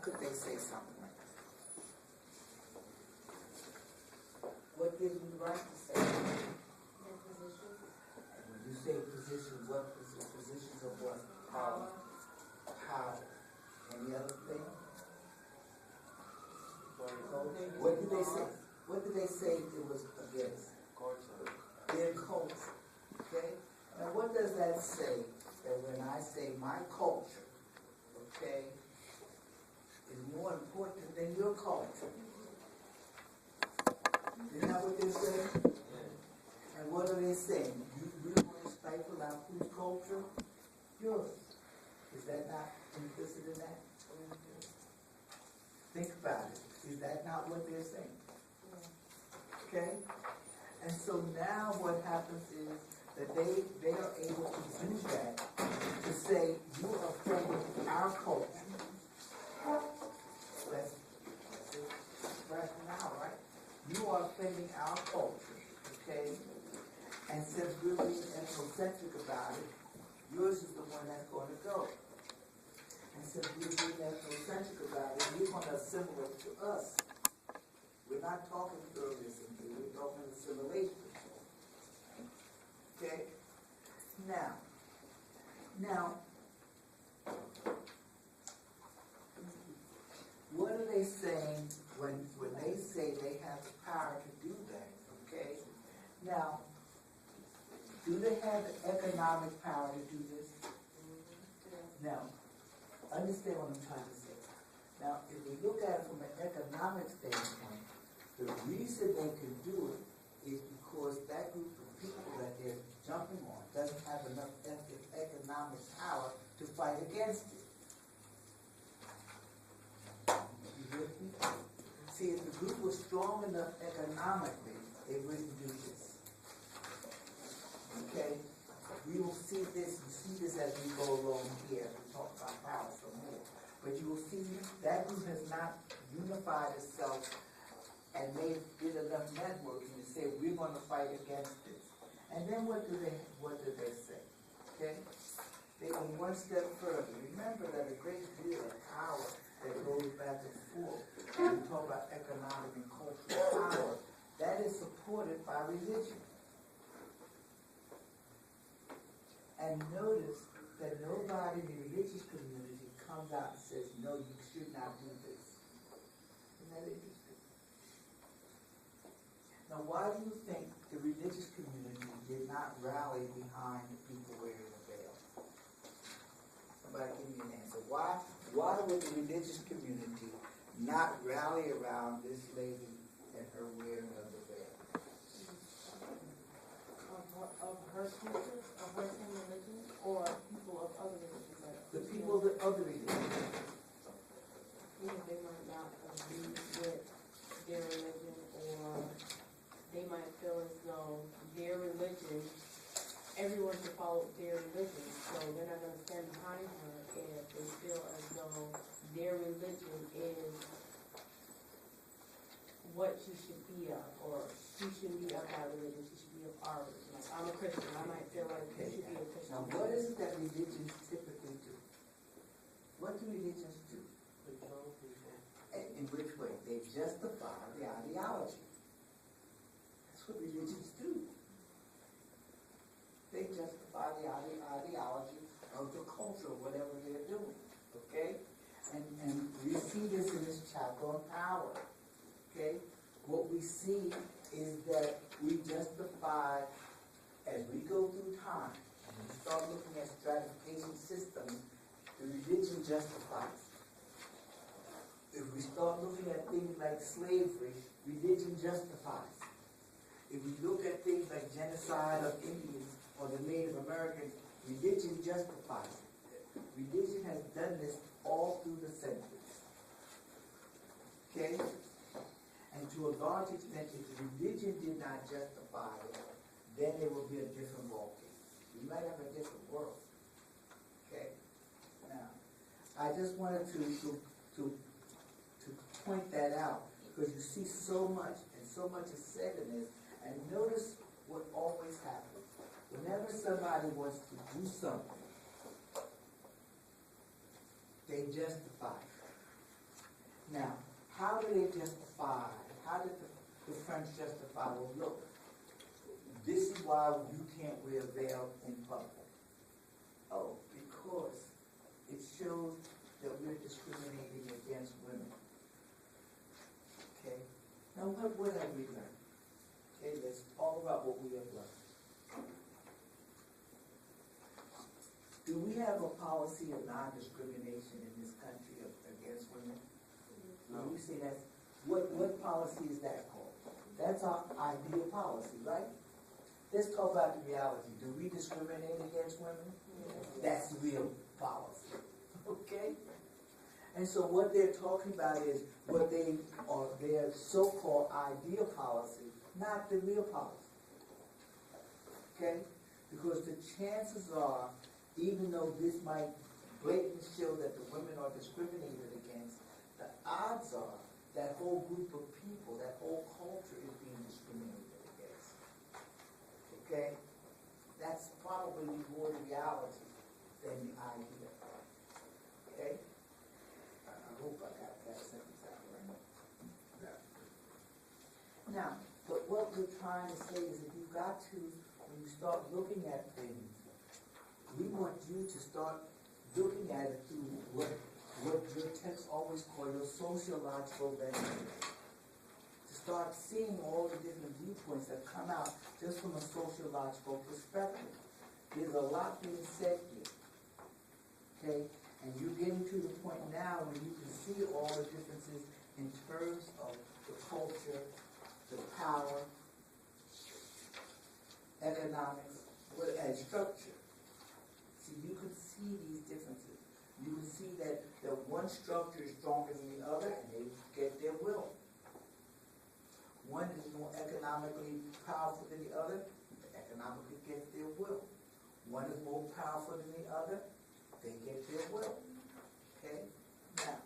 could they say something like that? What gives you the right to say that? Their position. And when you say position, what is the positions of what? Power. Power. Any other thing? They What did use they laws. say? What did they say it was against? Culture. Their culture. Okay? Now what does that say? That when I say my culture, okay, is more important than your culture. Isn't that what they're saying? And what are they saying? You want to stifle out whose culture? Yours. Is that not implicit in that? Think about it. Is that not what they're saying? Okay? And so now what happens is that they are able to do that, to say, you are offending our culture. That's the rationale, right? You are offending our culture, okay? And since we're being ethnocentric about it, yours is the one that's going to go. And since we're being ethnocentric about it, you're going to assimilate to us. We're not talking pluralism here, we're talking assimilation. Okay? Now, what are they saying when they say they have the power to do that? Okay? Now, do they have the economic power to do this? Now, understand what I'm trying to say. Now, if we look at it from an economic standpoint, the reason they can do it is because that group of people that they're jumping on doesn't have enough economic power to fight against it. You with me? See, if the group was strong enough economically, they wouldn't do this. Okay? We will see this, you see this as we go along here, we talk about power some more. But you will see that group has not unified itself and did enough networking to say we're going to fight against this. And then what do they say? Okay? They go one step further. Remember that a great deal of power that goes back and forth, when we talk about economic and cultural power, that is supported by religion. And notice that nobody in the religious community comes out and says, no, you should not do this. Isn't that interesting? Now, why do you think the religious community did not rally behind the people wearing the veil? Somebody give me an answer. Why would the religious community not rally around this lady and her wearing of the veil? Of her culture, of her same religion, or people of other religions? The people of the other religions. They might not agree with their religion, or they might feel as though their religion, everyone should follow their religion, so they're not going to stand behind her if they feel as though their religion is what she should be of, or she shouldn't be of that religion, she should be of our religion. Like, I'm a Christian, I might feel like you should be a Christian. Now, what is it that religions typically do? What do religions do? In which way? They justify the ideology. That's what religions do. They justify the ideology of the culture, whatever they're doing. Okay? And we see this in this chapter on power. Okay? What we see is that we justify, as we go through time, and we start looking at stratification systems, the religion justifies. If we start looking at things like slavery, religion justifies. If we look at things like genocide of Indians or the Native Americans, religion justifies it. Religion has done this all through the centuries. Okay? And to a large extent, if religion did not justify it, then it will be a different ballgame. We might have a different world. Okay? Now, I just wanted to point that out, because you see so much, and so much is said in this, and notice what always happens. Whenever somebody wants to do something, they justify it. do they justify? How did the French justify? Well, look, this is why you can't wear a veil in public. Oh, because it shows that we're discriminating against women. Okay? Now what have we learned? Okay, let's talk about what we have learned. Do we have a policy of non-discrimination in this country against women? No. We say that's, what policy is that called? That's our ideal policy, right? Let's talk about the reality. Do we discriminate against women? Yes. That's real policy, okay? And so what they're talking about is what they are, their so-called ideal policy, not the real policy, okay? Because the chances are, even though this might blatantly show that the women are discriminated against, the odds are that whole group of people, that whole culture is being discriminated against. Okay? That's probably more the reality than the idea. Okay? I hope I got that sentence out right. Now, but what we're trying to say is that you've got to, when you start looking at things, we want you to start looking at it through what your texts always call your sociological lens. To start seeing all the different viewpoints that come out just from a sociological perspective. There's a lot being said here. Okay? And you're getting to the point now when you can see all the differences in terms of the culture, the power, economics, and structure. You can see these differences. You can see that one structure is stronger than the other, and they get their will. One is more economically powerful than the other, economically gets their will. One is more powerful than the other, they get their will. Okay? Now,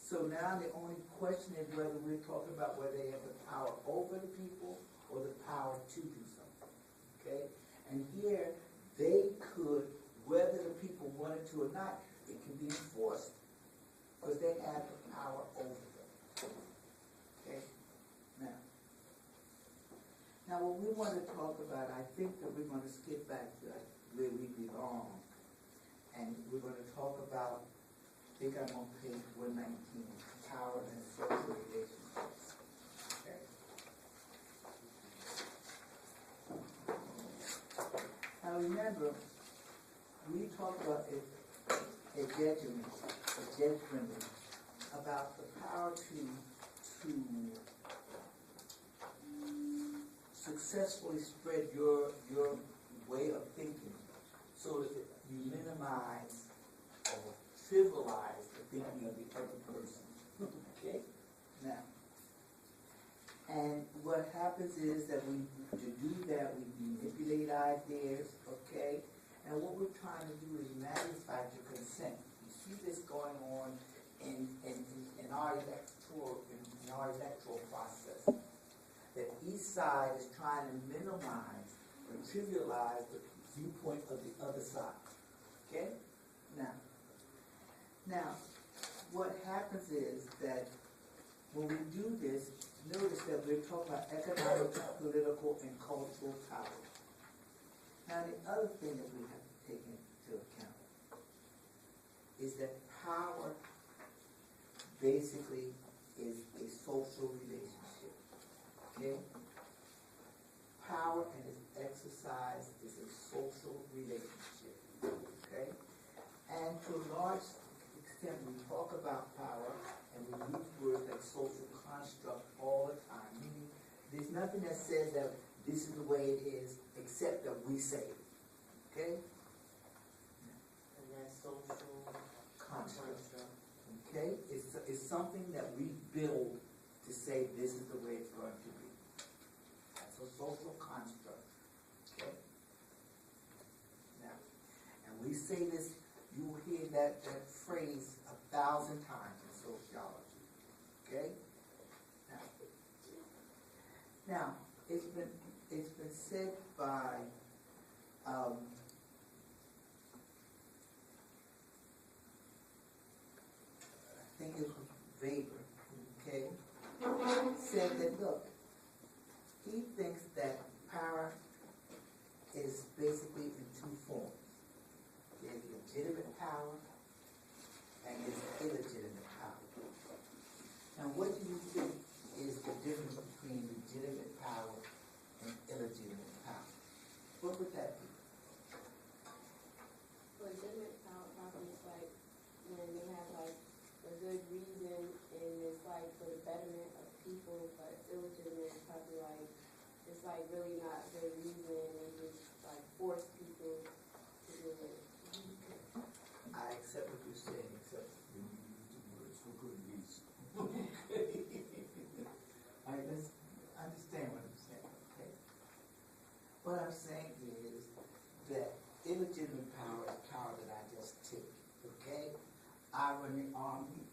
so now the only question is whether we're talking about whether they have the power over the people or the power to do something. Okay? And here, they could, whether the people wanted to or not, it can be enforced because they have the power over them. Okay? Now what we want to talk about, I think that we're going to skip back to where we belong, and we're going to talk about, I think I'm on page 119, power and social relationships. Okay? Now remember, we talked about a judgment about the power to successfully spread your way of thinking so that you minimize or trivialize the thinking of the other person. Okay? Now, and what happens is that to do that, we manipulate ideas, okay? And what we're trying to do is manufacture consent. You see this going on in our electoral process. That each side is trying to minimize or trivialize the viewpoint of the other side. Okay? Now, what happens is that when we do this, notice that we're talking about economic, political, and cultural power. Now, the other thing that we have to take into account is that power basically is a social relationship. Okay? Power and its exercise is a social relationship. Okay? And to a large extent, we talk about power and we use words like social construct all the time. Meaning, there's nothing that says that this is the way it is, except that we say it. Okay? And that social Construct. Okay? It's something that we build to say this is the way it's going to be. That's a social construct. Okay? Now, and we say this, you will hear that phrase 1,000 times in sociology. Okay? Now, it's been said by I think it was Weber, okay, said that, look, he thinks that power is basically in two forms. There's legitimate power and there's illegitimate power. Now, what do you think is the difference between legitimate power and illegitimate power? What would that be? Legitimate power probably is like when they have like a good reason and it's like for the betterment of people, but illegitimate is probably like it's like really not a good reason and just like force people to do it. I accept what you're saying, except when you use the words for good reason. All right, let's understand what I'm saying, okay? What I'm saying is that illegitimate power is power that I just take, okay? I run the army.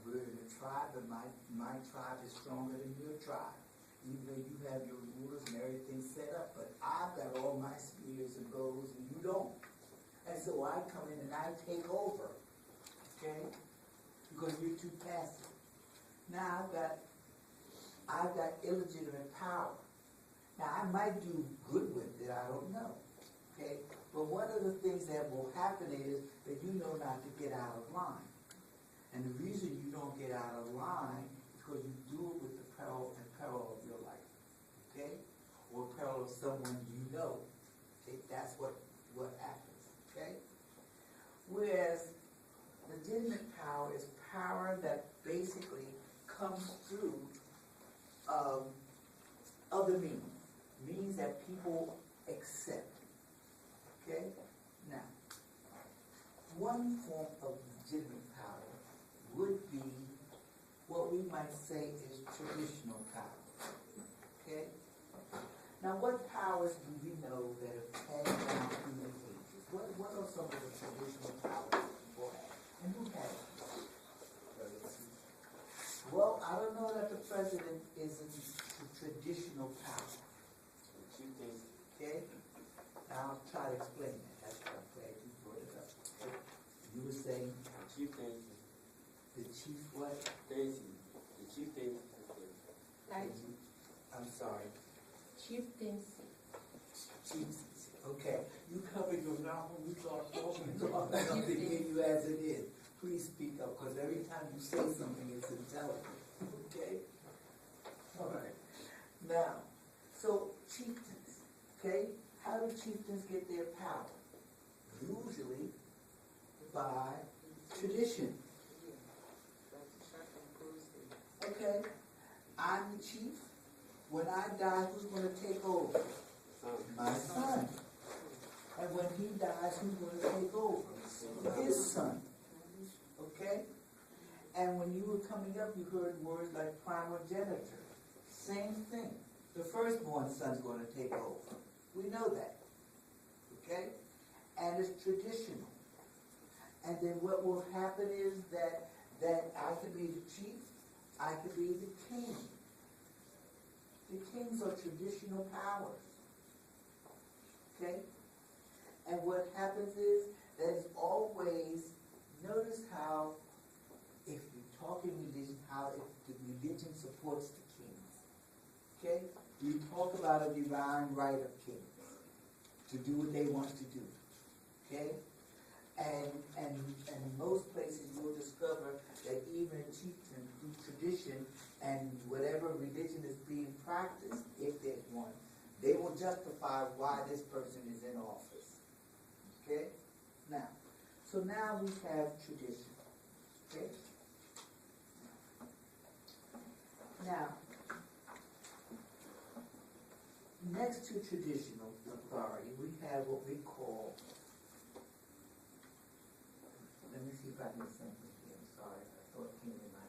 We're in a tribe, but my tribe is stronger than your tribe. Even though you have your rulers and everything set up, but I've got all my spears and bows and you don't. And so I come in and I take over, okay? Because you're too passive. Now I've got illegitimate power. Now I might do good with it, I don't know, okay? But one of the things that will happen is that you know not to get out of line. And the reason you don't get out of line is because you do it with the peril of your life, okay? Or peril of someone you know, okay? That's what happens, okay? Whereas legitimate power is power that basically comes through other means that people accept, okay? Now, one form of legitimate power would be what we might say is traditional power, okay? Now, what powers do we know that have passed down through the ages? What are some of the traditional powers that people have? And who has them? Well, I don't know that the president is a traditional power. Okay? Now I'll try to explain that. That's what I'm glad you brought it up. Okay? You were saying Chieftaincy. the chief what? Daisy. The chieftaincy. I'm sorry. Chieftaincy. Chiefs. Okay. You covered your mouth when you start talking. I'm going to hear you as it is. Please speak up, because every time you say something, it's intelligent. Okay? All right. Now, so chieftains, okay? How do chieftains get their power? Usually by tradition. Okay? I'm the chief. When I die, who's going to take over? My son. And when he dies, who's going to take over? His son. Okay? And when you were coming up, you heard words like primogeniture. Same thing. The firstborn son's going to take over. We know that. Okay? And it's traditional. And then what will happen is that I could be the chief, I could be the king. The kings are traditional powers. Okay? And what happens is that it's always, notice how, if you talk in religion, how the religion supports the kings. Okay? We talk about a divine right of kings to do what they want to do. Okay? And in most places you'll discover that even chieftains through tradition and whatever religion is being practiced, if there's one, they will justify why this person is in office. Okay? Now, so now we have tradition. Okay? Now, next to traditional authority, we have what we call, let me see if I can something here. I'm sorry, I thought it came in my